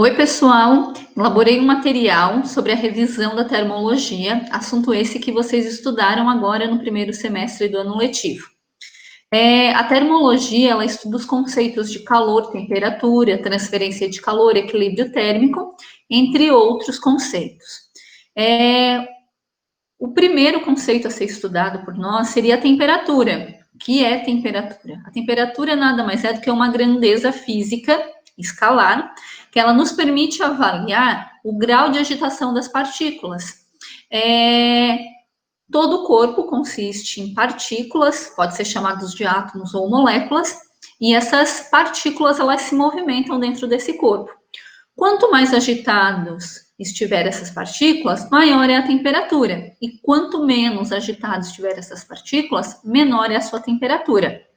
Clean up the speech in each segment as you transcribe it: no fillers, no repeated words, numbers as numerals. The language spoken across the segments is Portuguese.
Oi, pessoal! Elaborei um material sobre a revisão da termologia, assunto esse que vocês estudaram agora no primeiro semestre do ano letivo. A termologia, ela estuda os conceitos de calor, temperatura, transferência de calor, equilíbrio térmico, entre outros conceitos. O primeiro conceito a ser estudado por nós seria a temperatura. O que é temperatura? A temperatura nada mais é do que uma grandeza física escalar, que ela nos permite avaliar o grau de agitação das partículas. Todo o corpo consiste em partículas, pode ser chamados de átomos ou moléculas, e essas partículas elas se movimentam dentro desse corpo. Quanto mais agitados estiver essas partículas, maior é a temperatura. E quanto menos agitados estiver essas partículas, menor é a sua temperatura.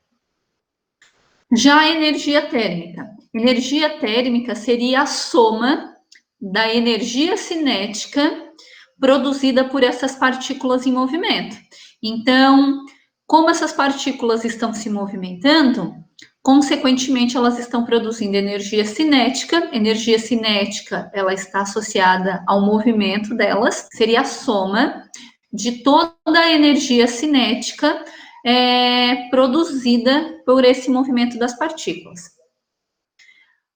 Já a energia térmica. Energia térmica seria a soma da energia cinética produzida por essas partículas em movimento. Então, como essas partículas estão se movimentando, consequentemente, elas estão produzindo energia cinética. Energia cinética, ela está associada ao movimento delas, seria a soma de toda a energia cinética produzida por esse movimento das partículas.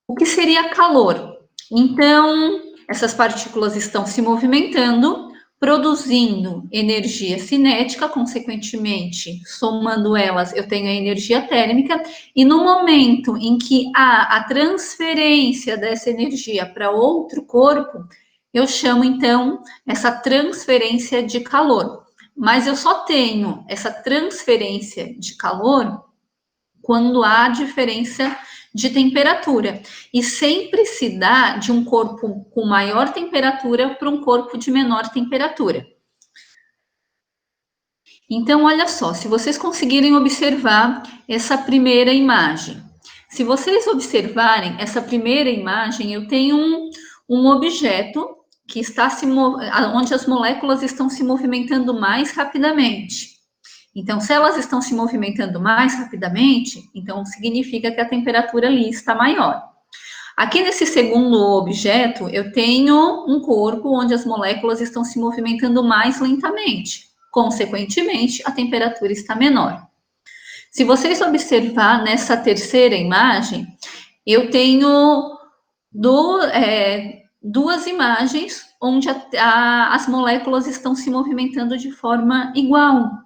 O que seria calor? Então, essas partículas estão se movimentando, produzindo energia cinética, consequentemente, somando elas, eu tenho a energia térmica, e no momento em que há a transferência dessa energia para outro corpo, eu chamo, então, essa transferência de calor. Mas eu só tenho essa transferência de calor quando há diferença de temperatura. E sempre se dá de um corpo com maior temperatura para um corpo de menor temperatura. Então, olha só, se vocês conseguirem observar essa primeira imagem. Se vocês observarem essa primeira imagem, eu tenho um objeto que está onde as moléculas estão se movimentando mais rapidamente. Então, se elas estão se movimentando mais rapidamente, então significa que a temperatura ali está maior. Aqui nesse segundo objeto, eu tenho um corpo onde as moléculas estão se movimentando mais lentamente. Consequentemente, a temperatura está menor. Se vocês observar nessa terceira imagem, eu tenho duas imagens onde as moléculas estão se movimentando de forma igual.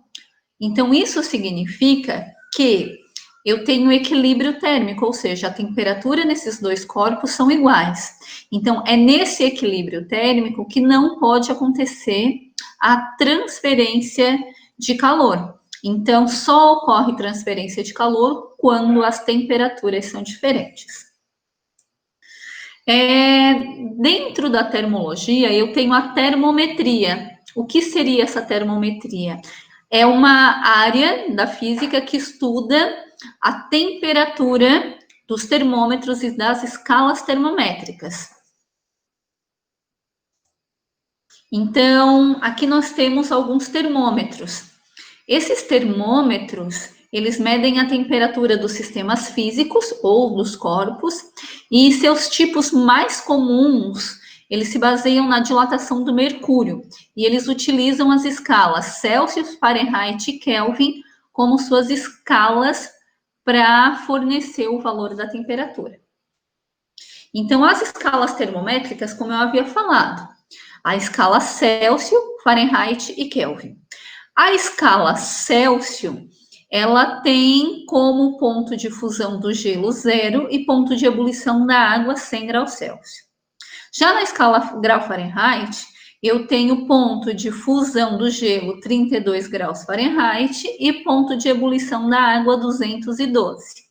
Então, isso significa que eu tenho equilíbrio térmico, ou seja, a temperatura nesses dois corpos são iguais. Então, é nesse equilíbrio térmico que não pode acontecer a transferência de calor. Então, só ocorre transferência de calor quando as temperaturas são diferentes. Dentro da termologia, eu tenho a termometria. O que seria essa termometria? É uma área da física que estuda a temperatura dos termômetros e das escalas termométricas. Então, aqui nós temos alguns termômetros. Esses termômetros, eles medem a temperatura dos sistemas físicos ou dos corpos, e seus tipos mais comuns, eles se baseiam na dilatação do mercúrio, e eles utilizam as escalas Celsius, Fahrenheit e Kelvin como suas escalas para fornecer o valor da temperatura. Então, as escalas termométricas, como eu havia falado, a escala Celsius, Fahrenheit e Kelvin. A escala Celsius, ela tem como ponto de fusão do gelo 0 e ponto de ebulição da água 100 graus Celsius. Já na escala grau Fahrenheit, eu tenho ponto de fusão do gelo 32 graus Fahrenheit e ponto de ebulição da água 212.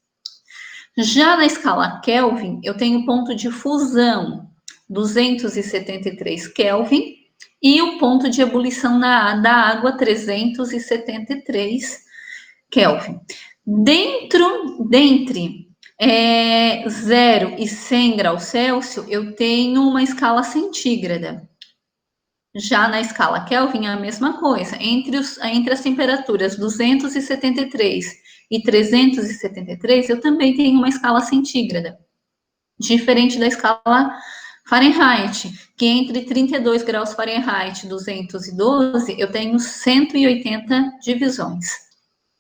Já na escala Kelvin, eu tenho ponto de fusão 273 Kelvin e o ponto de ebulição da água 373 Kelvin. Dentre 0 e 100 graus Celsius, eu tenho uma escala centígrada. Já na escala Kelvin, é a mesma coisa. Entre as temperaturas 273 e 373, eu também tenho uma escala centígrada. Diferente da escala Fahrenheit, que entre 32 graus Fahrenheit e 212, eu tenho 180 divisões.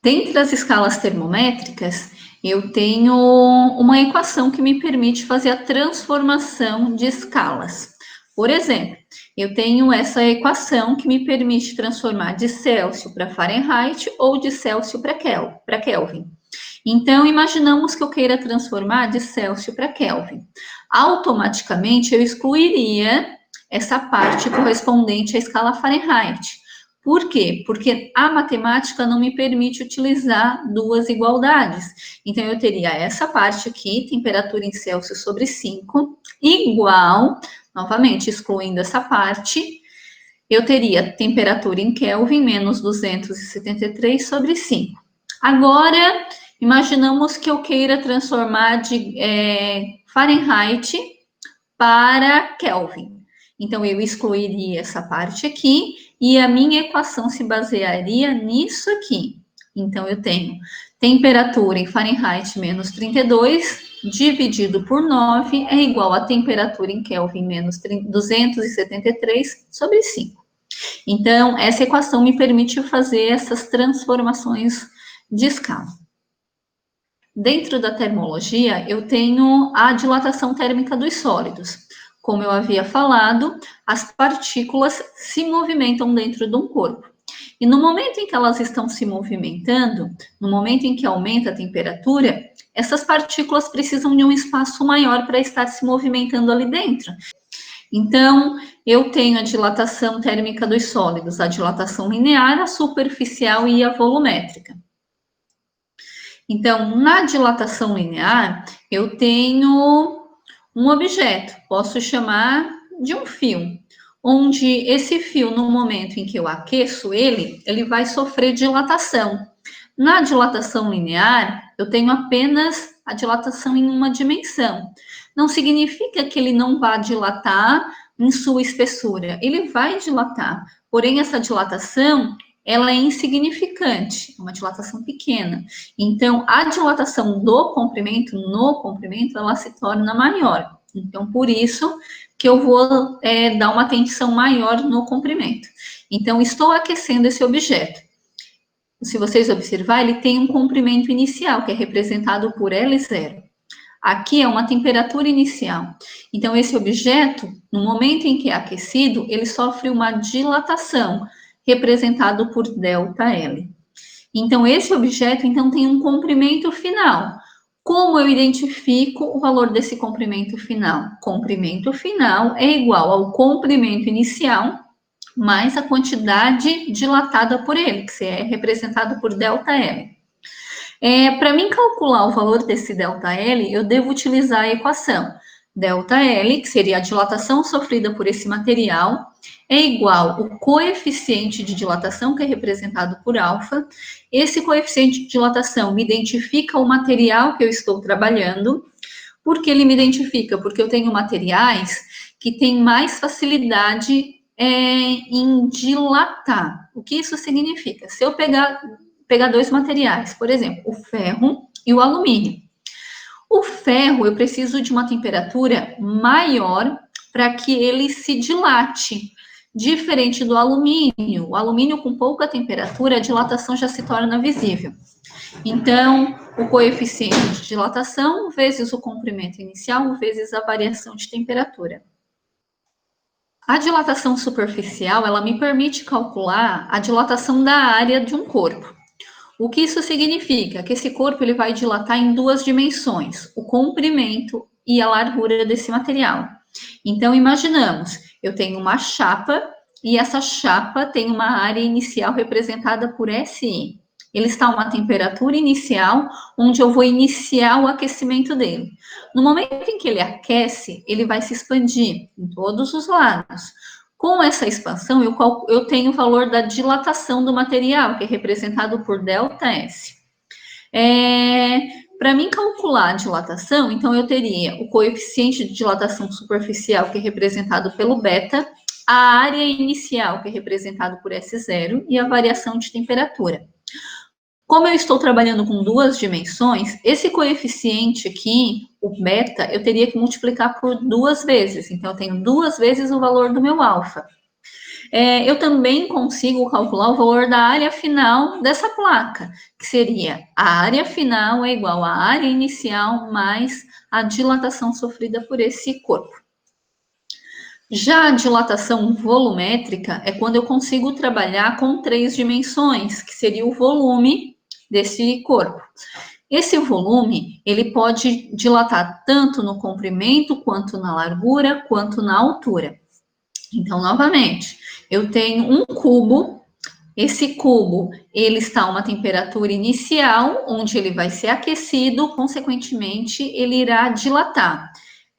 Dentre as escalas termométricas, eu tenho uma equação que me permite fazer a transformação de escalas. Por exemplo, eu tenho essa equação que me permite transformar de Celsius para Fahrenheit ou de Celsius para Kelvin. Então, imaginamos que eu queira transformar de Celsius para Kelvin. Automaticamente, eu excluiria essa parte correspondente à escala Fahrenheit. Por quê? Porque a matemática não me permite utilizar duas igualdades. Então, eu teria essa parte aqui, temperatura em Celsius sobre 5, igual, novamente, excluindo essa parte, eu teria temperatura em Kelvin menos 273 sobre 5. Agora, imaginamos que eu queira transformar de Fahrenheit para Kelvin. Então, eu excluiria essa parte aqui e a minha equação se basearia nisso aqui. Então, eu tenho temperatura em Fahrenheit menos 32 dividido por 9 é igual a temperatura em Kelvin menos 273 sobre 5. Então, essa equação me permite fazer essas transformações de escala. Dentro da termologia, eu tenho a dilatação térmica dos sólidos. Como eu havia falado, as partículas se movimentam dentro de um corpo. E no momento em que elas estão se movimentando, no momento em que aumenta a temperatura, essas partículas precisam de um espaço maior para estar se movimentando ali dentro. Então, eu tenho a dilatação térmica dos sólidos, a dilatação linear, a superficial e a volumétrica. Então, na dilatação linear, eu tenho um objeto, posso chamar de um fio, onde esse fio, no momento em que eu aqueço ele vai sofrer dilatação. Na dilatação linear, eu tenho apenas a dilatação em uma dimensão. Não significa que ele não vá dilatar em sua espessura, ele vai dilatar, porém essa dilatação ela é insignificante, uma dilatação pequena. Então, a dilatação do comprimento, no comprimento, ela se torna maior. Então, por isso que eu vou dar uma atenção maior no comprimento. Então, estou aquecendo esse objeto. Se vocês observarem, ele tem um comprimento inicial, que é representado por L0. Aqui é uma temperatura inicial. Então, esse objeto, no momento em que é aquecido, ele sofre uma dilatação, representado por ΔL. Então, esse objeto, então, tem um comprimento final. Como eu identifico o valor desse comprimento final? Comprimento final é igual ao comprimento inicial mais a quantidade dilatada por ele, que é representado por ΔL. Para mim calcular o valor desse ΔL, eu devo utilizar a equação ΔL, que seria a dilatação sofrida por esse material, é igual ao coeficiente de dilatação, que é representado por alfa. Esse coeficiente de dilatação me identifica o material que eu estou trabalhando. Por que ele me identifica? Porque eu tenho materiais que têm mais facilidade em dilatar. O que isso significa? Se eu pegar dois materiais, por exemplo, o ferro e o alumínio. O ferro, eu preciso de uma temperatura maior para que ele se dilate, diferente do alumínio. O alumínio com pouca temperatura, a dilatação já se torna visível. Então, o coeficiente de dilatação vezes o comprimento inicial vezes a variação de temperatura. A dilatação superficial, ela me permite calcular a dilatação da área de um corpo. O que isso significa? Que esse corpo ele vai dilatar em duas dimensões, o comprimento e a largura desse material. Então, imaginamos, eu tenho uma chapa e essa chapa tem uma área inicial representada por SI. Ele está a uma temperatura inicial, onde eu vou iniciar o aquecimento dele. No momento em que ele aquece, ele vai se expandir em todos os lados. Com essa expansão, eu tenho o valor da dilatação do material, que é representado por ΔS. Para mim calcular a dilatação, então eu teria o coeficiente de dilatação superficial, que é representado pelo beta, a área inicial, que é representado por S0, e a variação de temperatura. Como eu estou trabalhando com duas dimensões, esse coeficiente aqui, o beta, eu teria que multiplicar por 2 vezes. Então, eu tenho 2 vezes o valor do meu alfa. Eu também consigo calcular o valor da área final dessa placa, que seria a área final é igual à área inicial mais a dilatação sofrida por esse corpo. Já a dilatação volumétrica é quando eu consigo trabalhar com 3 dimensões, que seria o volume desse corpo. Esse volume, ele pode dilatar tanto no comprimento, quanto na largura, quanto na altura. Então, novamente, eu tenho um cubo, esse cubo, ele está a uma temperatura inicial, onde ele vai ser aquecido, consequentemente, ele irá dilatar.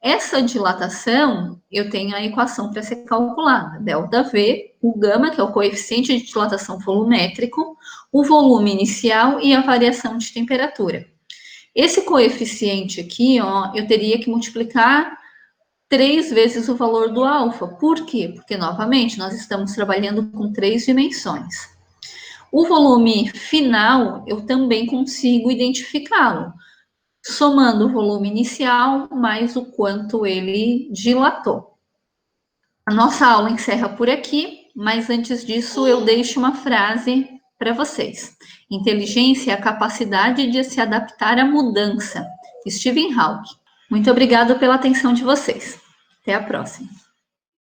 Essa dilatação, eu tenho a equação para ser calculada, ΔV, o gama, que é o coeficiente de dilatação volumétrico, o volume inicial e a variação de temperatura. Esse coeficiente aqui, ó, eu teria que multiplicar 3 vezes o valor do alfa. Por quê? Porque, novamente, nós estamos trabalhando com 3 dimensões. O volume final, eu também consigo identificá-lo, somando o volume inicial mais o quanto ele dilatou. A nossa aula encerra por aqui, mas antes disso eu deixo uma frase para vocês. Inteligência é a capacidade de se adaptar à mudança. Stephen Hawking. Muito obrigada pela atenção de vocês. Até a próxima.